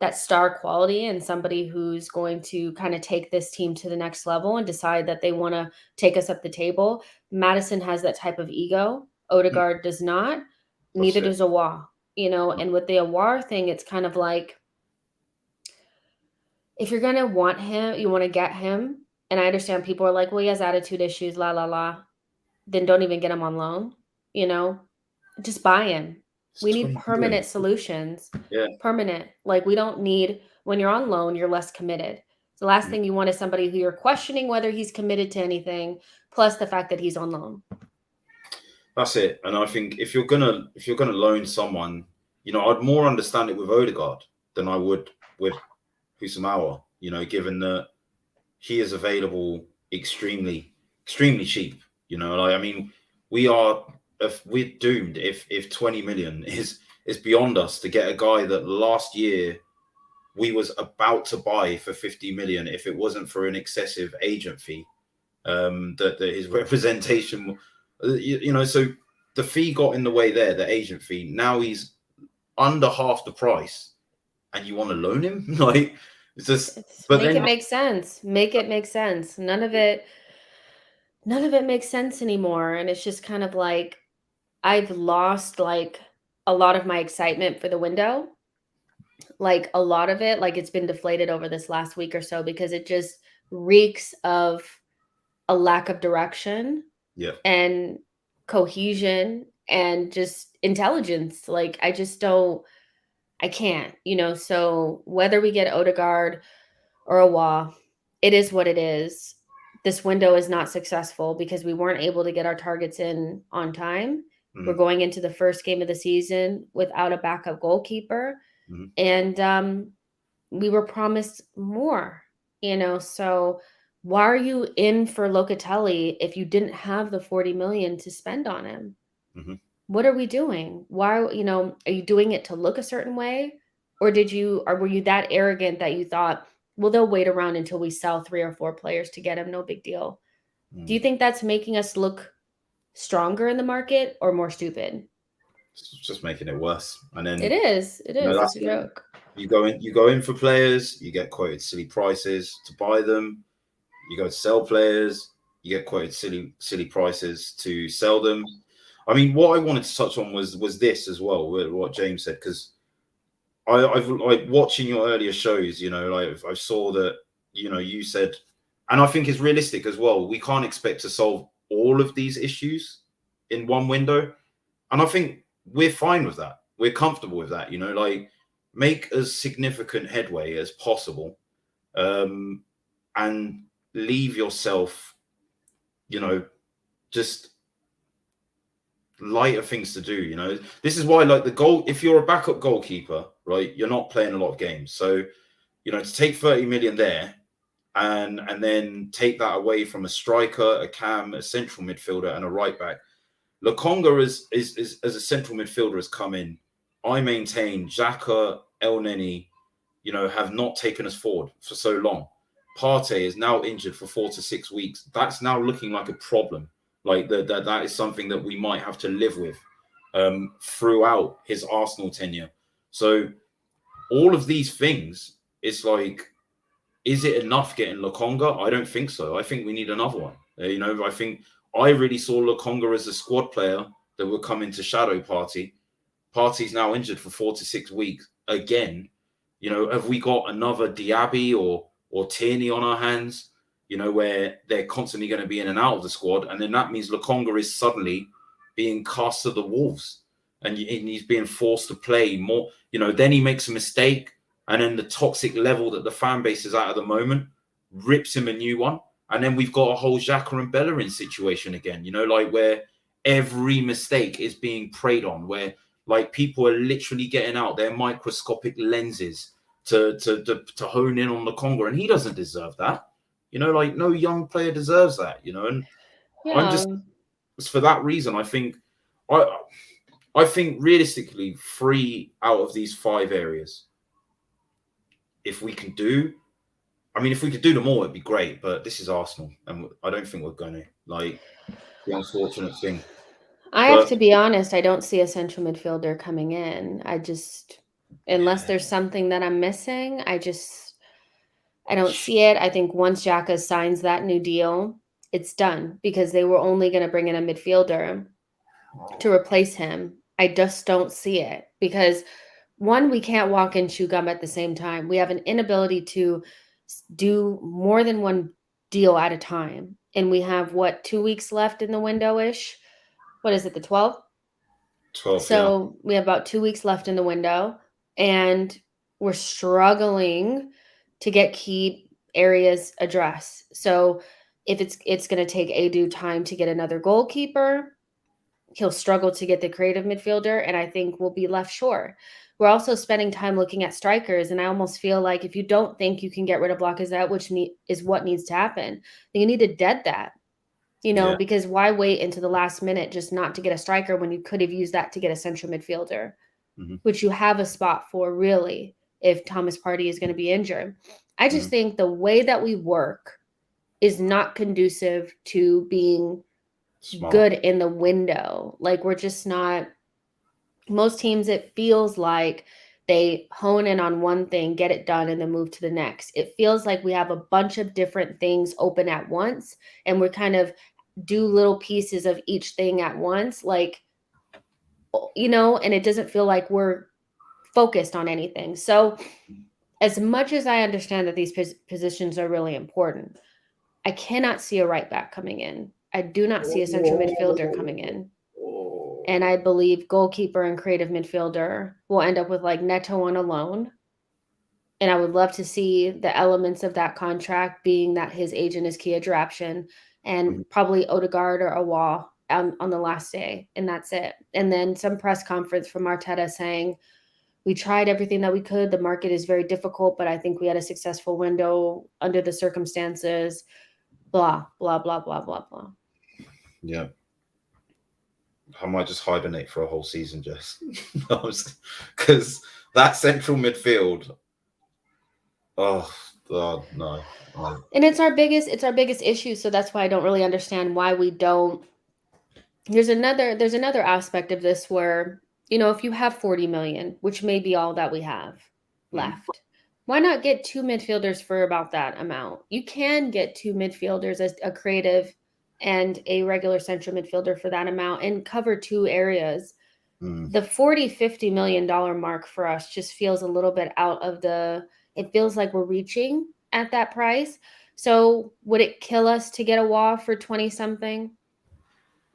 that star quality and somebody who's going to kind of take this team to the next level and decide that they want to take us up the table. Maddison has that type of ego. Odegaard does not. Neither does Aouar, you know. And with the Aouar thing, it's kind of like, if you're going to want him, you want to get him. And I understand people are like, well, he has attitude issues, la, la, la. Then don't even get him on loan, you know. Just buy him. We need permanent solutions. Yeah. Permanent. Like, we don't need, when you're on loan, you're less committed. The last thing you want is somebody who you're questioning whether he's committed to anything, plus the fact that he's on loan. That's it. And I think if you're gonna loan someone, you know, I'd more understand it with Odegaard than I would with Houssem Aouar, you know, given that he is available extremely cheap. You know, like, I mean, we're doomed if 20 million is beyond us to get a guy that last year we was about to buy for 50 million if it wasn't for an excessive agent fee. That his representation, you know, so the fee got in the way there, the agent fee. Now he's under half the price, and you want to loan him? Like, it's just, make it make sense. Make it make sense. None of it makes sense anymore, and it's just kind of like, I've lost like a lot of my excitement for the window. Like, a lot of it, like, it's been deflated over this last week or so, because it just reeks of a lack of direction and cohesion and just intelligence. Like, I can't, you know. So whether we get Odegaard or Aouar, it is what it is. This window is not successful because we weren't able to get our targets in on time. We're going into the first game of the season without a backup goalkeeper. And we were promised more, you know. So why are you in for Locatelli if you didn't have the 40 million to spend on him? What are we doing? Why, you know, are you doing it to look a certain way? Or were you that arrogant that you thought, well, they'll wait around until we sell 3 or 4 players to get him, no big deal? Do you think that's making us look stronger in the market or more stupid? It's just making it worse. And then It is. that's It's a joke. you go in for players, you get quoted silly prices to buy them. You go to sell players, you get quoted silly prices to sell them. I mean, what I wanted to touch on was this as well, what James said, because I've like watching your earlier shows, like I saw that, you said, and I think it's realistic as well. We can't expect to solve all of these issues in one window. And I think we're fine with that. We're comfortable with that, like make as significant headway as possible, and leave yourself, just lighter things to do. This is why, like, the goal, if you're a backup goalkeeper, right, you're not playing a lot of games. So, to take 30 million there and then take that away from a striker, a cam, a central midfielder, and a right back. Lokonga is as a central midfielder has come in. I maintain Xhaka, El Neni, have not taken us forward for so long. Partey is now injured for 4 to 6 weeks. That's now looking like a problem. Like that is something that we might have to live with throughout his Arsenal tenure. So all of these things, it's like, is it enough getting Lokonga? I don't think so. I think we need another one. I think I really saw Lokonga as a squad player that would come into shadow Partey. Partey's now injured for 4 to 6 weeks again. Have we got another Diaby or Tierney on our hands? Where they're constantly going to be in and out of the squad, and then that means Lokonga is suddenly being cast to the wolves, and he's being forced to play more. Then he makes a mistake, and then the toxic level that the fan base is at the moment rips him a new one. And then we've got a whole Xhaka and Bellerin situation again, like where every mistake is being preyed on, where like people are literally getting out their microscopic lenses to hone in on Lokonga, and he doesn't deserve that. Like no young player deserves that, and I'm just, for that reason, I think realistically 3 out of these 5 areas, if we could do them all, it'd be great. But this is Arsenal, and I don't think we're going to. Like, the unfortunate thing. I have to be honest, I don't see a central midfielder coming in. Unless there's something that I'm missing, I don't see it. I think once Xhaka signs that new deal, it's done, because they were only going to bring in a midfielder to replace him. I just don't see it, because one, we can't walk and chew gum at the same time. We have an inability to do more than one deal at a time. And we have 2 weeks left in the window-ish. What is it, the 12th? 12, so we have about 2 weeks left in the window, and we're struggling to get key areas addressed. So if it's going to take Adu time to get another goalkeeper, he'll struggle to get the creative midfielder, and I think we'll be left short. We're also spending time looking at strikers, and I almost feel like if you don't think you can get rid of Lacazette, which is what needs to happen, then you need to dead that. Because why wait into the last minute just not to get a striker when you could have used that to get a central midfielder, which you have a spot for, really, if Thomas Partey is going to be injured. I just think the way that we work is not conducive to being smart, good in the window. Like, we're just not. Most teams, it feels like they hone in on one thing, get it done, and then move to the next. It feels like we have a bunch of different things open at once, and we're kind of do little pieces of each thing at once, like, and it doesn't feel like we're focused on anything. So as much as I understand that these positions are really important, I cannot see a right back coming in. I do not see a central midfielder coming in. And I believe goalkeeper and creative midfielder will end up with like Neto on a loan. And I would love to see the elements of that contract being that his agent is Kia Drapshin, and probably Odegaard or Awal on the last day. And that's it. And then some press conference from Arteta saying, we tried everything that we could. The market is very difficult, but I think we had a successful window under the circumstances. Blah, blah, blah, blah, blah, blah. Yeah. I might just hibernate for a whole season, Jess. Because that central midfield, oh God, no. And it's our biggest issue. So that's why I don't really understand why we don't there's another aspect of this where, you know, if you have 40 million, which may be all that we have left, why not get 2 midfielders for about that amount? You can get 2 midfielders, as a creative and a regular central midfielder, for that amount and cover 2 areas. The 40-50 million dollar mark for us just feels a little bit out of the, it feels like we're reaching at that price. So would it kill us to get a wall for 20 something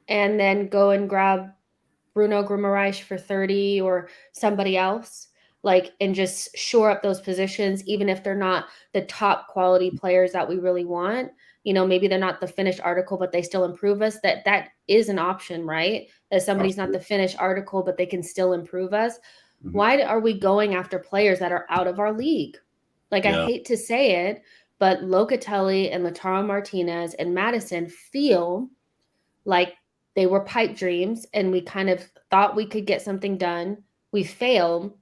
and then go and grab Bruno Guimaraes for 30 or somebody else, like, and just shore up those positions, even if they're not the top quality players that we really want? You know, maybe they're not the finished article, but they still improve us. That is an option, right? That somebody's not the finished article, but they can still improve us. Why are we going after players that are out of our league? Like, I hate to say it, but Locatelli and Lautaro Martinez and Maddison feel like they were pipe dreams, and we kind of thought we could get something done. We failed.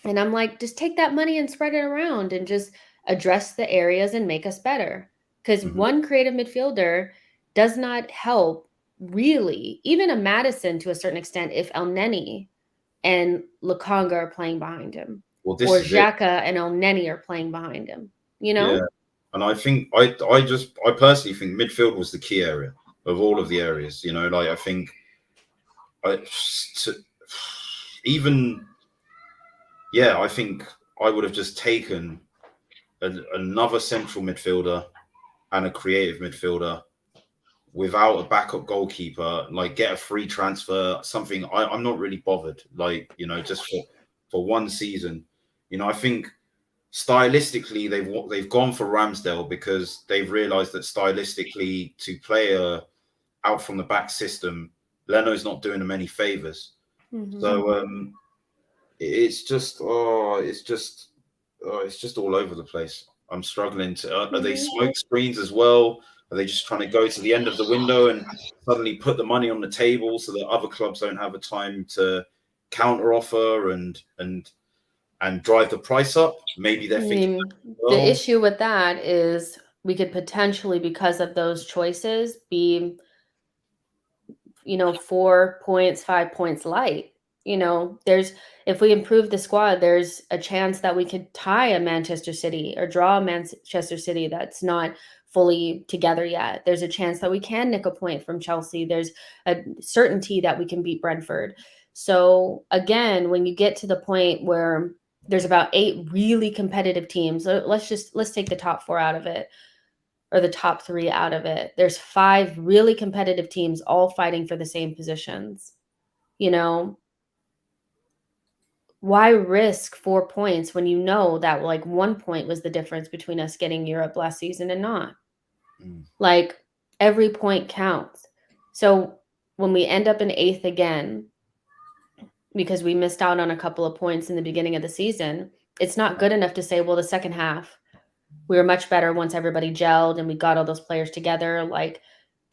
And I'm like, just take that money and spread it around and just address the areas and make us better. Because one creative midfielder does not help, really, even a Maddison to a certain extent, if El Neni and Lukonga are playing behind him. Well, or Xhaka and El Neni are playing behind him, you know? Yeah. And I think I personally think midfield was the key area of all of the areas. You know, like, I think I think I would have just taken another central midfielder and a creative midfielder without a backup goalkeeper, like get a free transfer, something. I'm not really bothered, like, you know, just for one season. You know, I think stylistically they've gone for Ramsdale because they've realized that stylistically, to play a out from the back system, Leno's not doing them any favors. So it's just all over the place. I'm struggling to. Are they smoke screens as well? Are they just trying to go to the end of the window and suddenly put the money on the table so that other clubs don't have a time to counter offer and drive the price up? Maybe they're thinking. The issue with that is we could potentially, because of those choices, be, you know, 4 points, 5 points light. You know, if we improve the squad, there's a chance that we could tie a Manchester City or draw a Manchester City that's not fully together yet. There's a chance that we can nick a point from Chelsea. There's a certainty that we can beat Brentford. So again, when you get to the point where there's about 8 really competitive teams, let's take the top 4 out of it, or the top 3 out of it. There's 5 really competitive teams all fighting for the same positions. You know, why risk 4 points when you know that, like, 1 point was the difference between us getting Europe last season and not? Like, every point counts. So when we end up in 8th again, because we missed out on a couple of points in the beginning of the season, it's not good enough to say, well, the second half, we were much better once everybody gelled and we got all those players together. Like,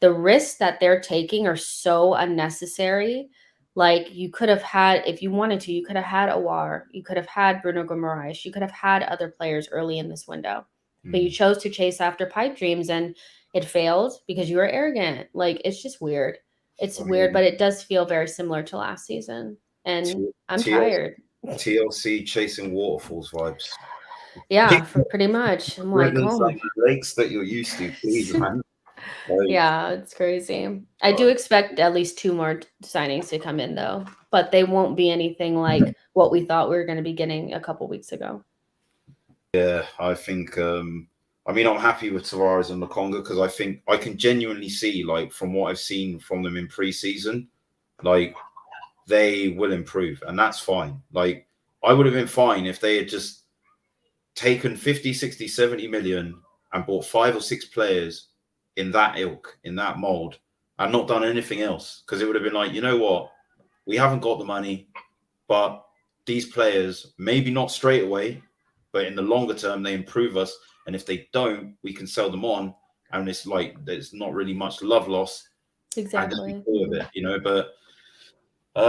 the risks that they're taking are so unnecessary. Like, you could have had, if you wanted to, you could have had Aouar, you could have had Bruno Guimaraes, you could have had other players early in this window. But you chose to chase after pipe dreams, and it failed because you were arrogant. Like, it's just weird. It's weird, but it does feel very similar to last season. And I'm tired. TLC chasing waterfalls vibes. Yeah, pretty much. I'm like, oh, lakes that you're used to, please, man. Yeah, it's crazy. I do expect at least 2 more signings to come in, though, but they won't be anything like what we thought we were going to be getting a couple weeks ago. Yeah, I think. I mean, I'm happy with Tavares and Lukonga because I think I can genuinely see, like, from what I've seen from them in pre-season, like, they will improve, and that's fine. Like, I would have been fine if they had just taken 50, 60, 70 million and bought 5 or 6 players in that ilk, in that mold, and not done anything else, because it would have been like, you know what, we haven't got the money, but these players, maybe not straight away, but in the longer term, they improve us. And if they don't, we can sell them on. And it's like, there's not really much love loss. Exactly. You know, but I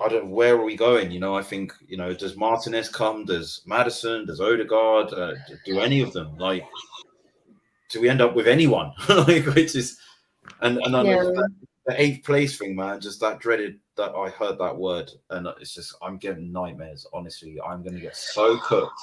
don't know, where are we going? You know, I think, you know, does Martinez come? Does Maddison? Does Odegaard? Do any of them? Like, do we end up with anyone? Like, which is, and the eighth place thing, man, just that dreaded that I heard that word, and it's just I'm getting nightmares. Honestly, I'm gonna get so cooked.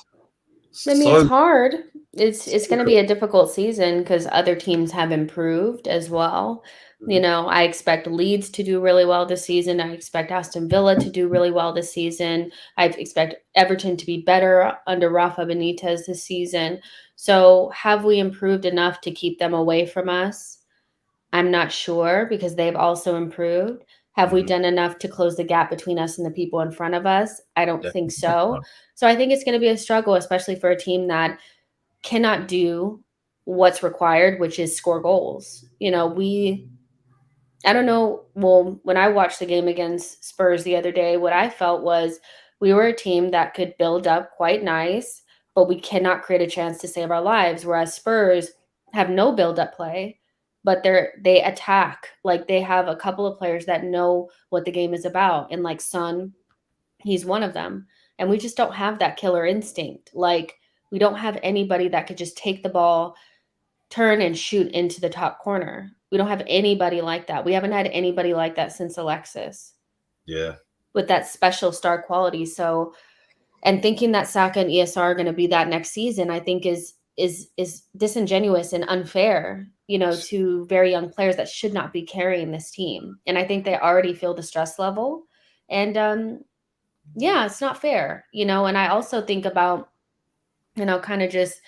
I mean, it's So, hard. It's so going to be cooked. a difficult season because other teams have improved as well. You Mhm. know, I expect Leeds to do really well this season. I expect Aston Villa to do really well this season. I expect Everton to be better under Rafa Benitez this season. So, have we improved enough to keep them away from us? I'm not sure because they've also improved. Have we Mhm. done enough to close the gap between us and the people in front of us? I don't think Definitely so. not. So I think it's going to be a struggle, especially for a team that cannot do what's required, which is score goals. You know, I don't know. Well, when I watched the game against Spurs the other day, what I felt was we were a team that could build up quite nice, but we cannot create a chance to save our lives. Whereas Spurs have no build up play, but they attack. Like they have a couple of players that know what the game is about. And like Son, he's one of them. And we just don't have that killer instinct. Like we don't have anybody that could just take the ball, turn and shoot into the top corner. We don't have anybody like that. We haven't had anybody like that since Alexis Yeah. with that special star quality. So, and thinking that Saka and ESR are going to be that next season, I think is disingenuous and unfair, you know, to very young players that should not be carrying this team. And I think they already feel the stress level. And yeah, it's not fair, you know. And I also think about, you know, kind of just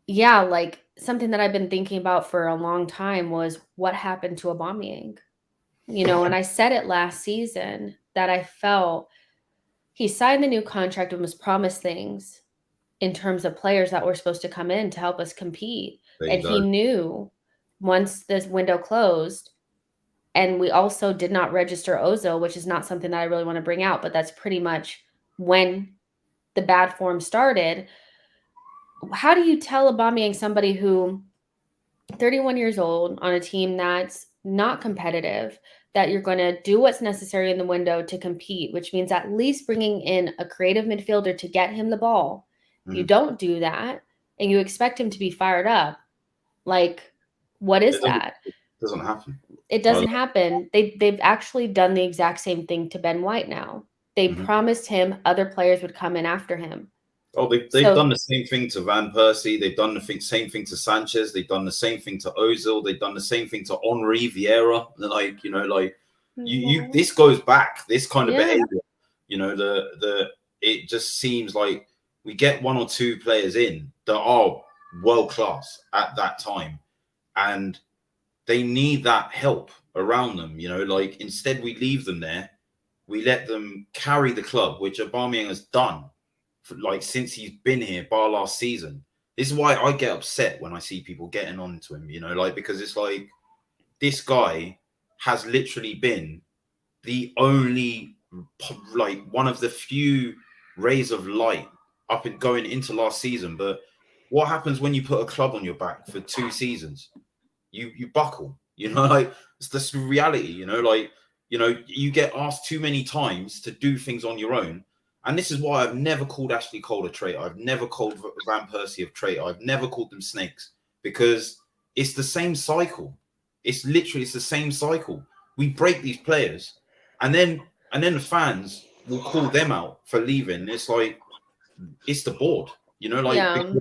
yeah, like something that I've been thinking about for a long time was what happened to Aubameyang. You know, and I said it last season that I felt he signed the new contract and was promised things in terms of players that were supposed to come in to help us compete. There And you he go. knew once this window closed, and we also did not register Ozil, which is not something that I really want to bring out, but that's pretty much when the bad form started. How do you tell Aubameyang, somebody who 31 years old on a team that's not competitive, that you're going to do what's necessary in the window to compete, which means at least bringing in a creative midfielder to get him the ball. You Mhm. don't do that and you expect him to be fired up. Like, what is that? It doesn't happen. It Like, doesn't happen. They've actually done the exact same thing to Ben White now. They mhm. promised him other players would come in after him. Oh, they've done So the same thing to Van Persie. They've done the same thing to Sanchez. They've done the same thing to Ozil. They've done the same thing to Henri Vieira. Like, you know, like you this goes back, this kind of yeah, behavior. You know, the it just seems like we get one or two players in that are world class at that time, and they need that help around them. You know, like instead we leave them there, we let them carry the club, which Aubameyang has done like since he's been here, bar last season. This is why I get upset when I see people getting on to him, you know, like because it's like this guy has literally been the only like one of the few rays of light up and going into last season. But what happens when you put a club on your back for 2 seasons? You buckle, you know, like it's this reality, you know, like you know, you get asked too many times to do things on your own. And this is why I've never called Ashley Cole a traitor. I've never called Van Persie a traitor. I've never called them snakes because it's the same cycle. It's the same cycle. We break these players, and then the fans will call them out for leaving. It's like it's the board, you know, like yeah.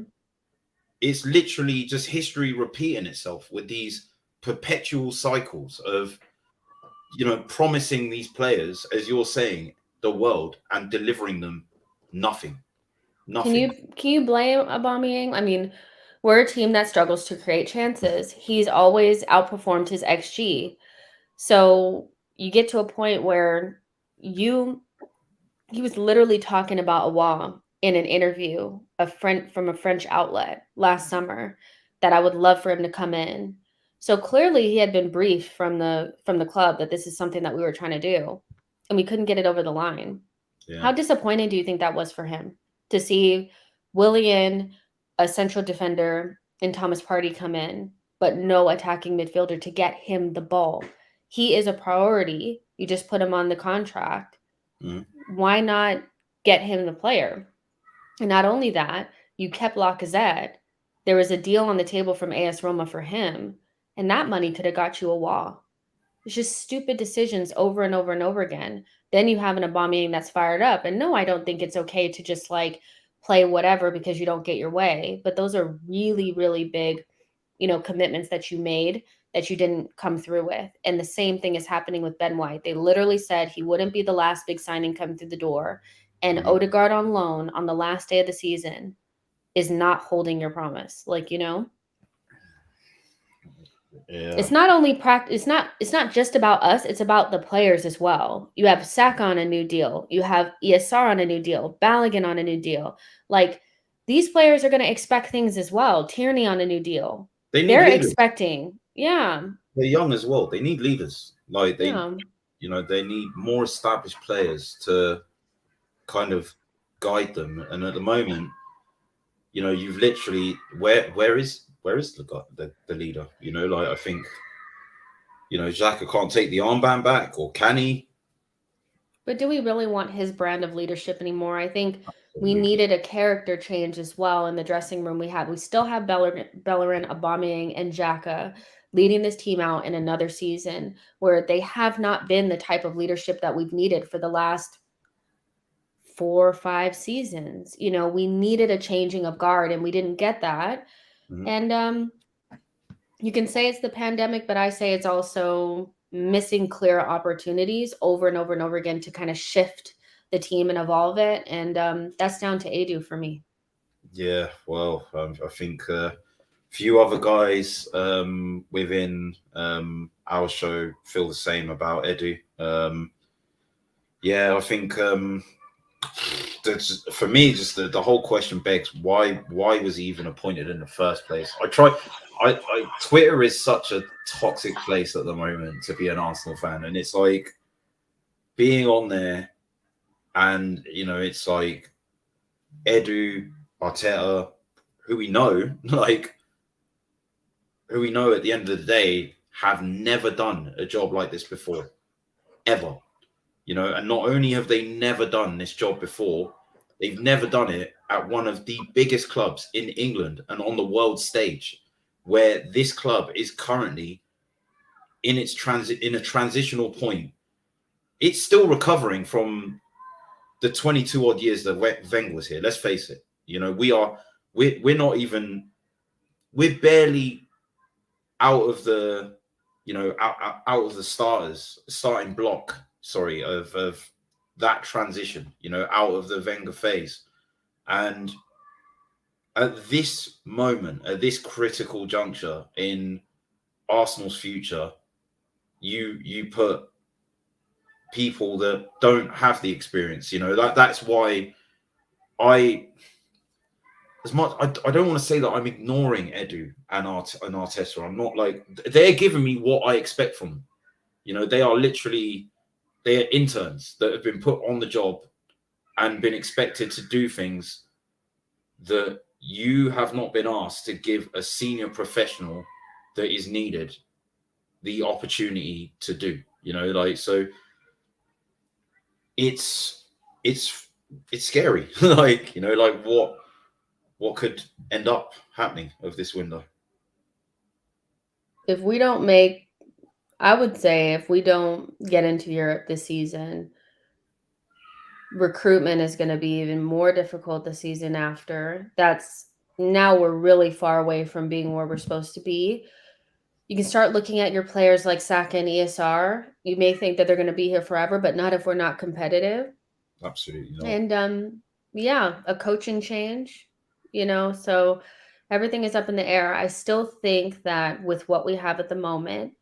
it's literally just history repeating itself with these perpetual cycles of you know promising these players, as you're saying, the world and delivering them nothing. Can Nothing. you blame Aubameyang? I mean, we're a team that struggles to create chances. He's always outperformed his XG. So you get to a point where you he was literally talking about Awa in an interview, a friend from a French outlet last summer, that I would love for him to come in. So clearly he had been briefed from the club that this is something that we were trying to do, and we couldn't get it over the line. Yeah. How disappointing do you think that was for him to see Willian, a central defender, and Thomas Partey come in, but no attacking midfielder to get him the ball? He is a priority. You just put him on the contract. Mm. Why not get him the player? And not only that, you kept Lacazette. There was a deal on the table from AS Roma for him, and that money could have got you a wall. It's just stupid decisions over and over and over again. Then you have an Aubameyang that's fired up. And no, I don't think it's okay to just like play whatever because you don't get your way. But those are really, really big, commitments that you made that you didn't come through with. And the same thing is happening with Ben White. They literally said he wouldn't be the last big signing coming through the door. And Odegaard on loan on the last day of the season is not holding your promise. It's not only practice. It's not just about us. It's about the players as well. You have Saka on a new deal. You have ESR on a new deal. Balogun on a new deal. Like, these players are going to expect things as well. Tierney on a new deal. They're expecting. Yeah. They're young as well. They need leaders. Like they need more established players to kind of guide them. And at the moment, you've literally where is the leader? I think Xhaka can't take the armband back, or can he? But do we really want his brand of leadership anymore? I think we needed a character change as well in the dressing room. We still have Bellerin, Aubameyang, and Xhaka leading this team out in another season where they have not been the type of leadership that we've needed for the last 4 or 5 seasons. We needed a changing of guard, and we didn't get that. And you can say it's the pandemic, but I say it's also missing clear opportunities over and over and over again to kind of shift the team and evolve it. And that's down to Edu for me. Yeah, well, I think a few other guys within our show feel the same about Edu. I think for me, just the whole question begs, why was he even appointed in the first place? Twitter is such a toxic place at the moment to be an Arsenal fan, and it's like being on there, and it's like Edu, Arteta, who we know at the end of the day have never done a job like this before, ever. And not only have they never done this job before, they've never done it at one of the biggest clubs in England and on the world stage, where this club is currently in a transitional point. It's still recovering from the 22 odd years that Wenger was here. Let's face it. We're barely out of the out of the starting block. Sorry, of that transition. Out of the Wenger phase, and at this moment, at this critical juncture in Arsenal's future, you put people that don't have the experience. That's why I don't want to say that I'm ignoring Edu and Arteta. I'm not like, they're giving me what I expect from them. They are interns that have been put on the job and been expected to do things that you have not been asked to give a senior professional that is needed the opportunity to do. So it's scary. What could end up happening of this window? I would say if we don't get into Europe this season, recruitment is going to be even more difficult the season after. Now we're really far away from being where we're supposed to be. You can start looking at your players like Saka and ESR. You may think that they're going to be here forever, but not if we're not competitive. Absolutely not. And a coaching change, so everything is up in the air. I still think that with what we have at the moment,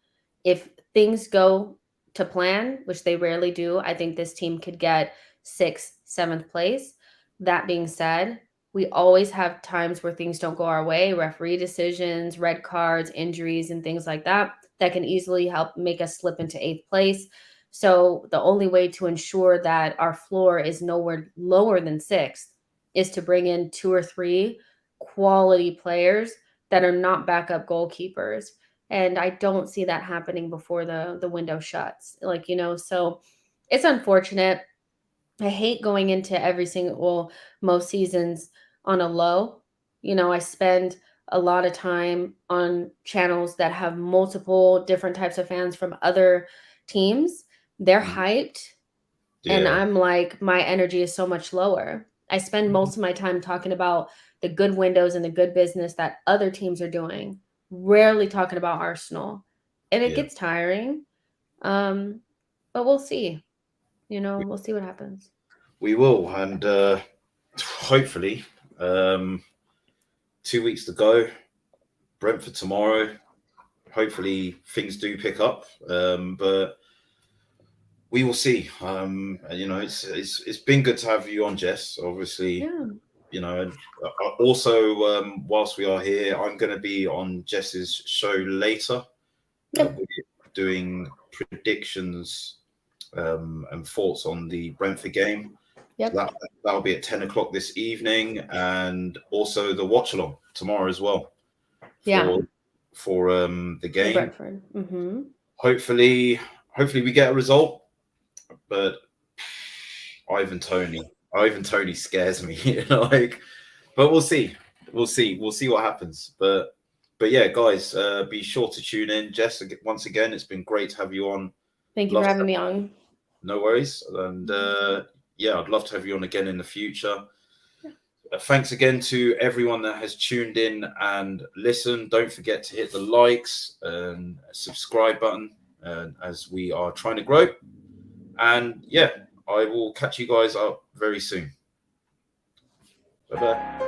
if things go to plan, which they rarely do, I think this team could get 6th, 7th place. That being said, we always have times where things don't go our way, referee decisions, red cards, injuries, and things like that can easily help make us slip into 8th place. So the only way to ensure that our floor is nowhere lower than 6th is to bring in 2 or 3 quality players that are not backup goalkeepers. And I don't see that happening before the window shuts. So it's unfortunate. I hate going into most seasons on a low. I spend a lot of time on channels that have multiple different types of fans from other teams. They're hyped. And I'm like, my energy is so much lower. I spend most of my time talking about the good windows and the good business that other teams are doing, rarely talking about Arsenal. And it gets tiring. But we'll see. We'll see what happens. We will. And hopefully, 2 weeks to go. Brentford tomorrow. Hopefully things do pick up. But we will see. It's been good to have you on, Jess. Obviously, also whilst we are here, I'm going to be on Jess's show later. We're doing predictions and thoughts on the Brentford game. Yep. So that'll be at 10 o'clock this evening, and also the watch along tomorrow as well. For the game. Brentford. Hopefully we get a result. But Ivan Toney scares me, but we'll see what happens. But yeah, guys, be sure to tune in. Jess, once again, it's been great to have you on. Thank you for having me on. No worries. And I'd love to have you on again in the future. Thanks again to everyone that has tuned in and listened. Don't forget to hit the likes and subscribe button as we are trying to grow. And I will catch you guys up very soon. Bye-bye.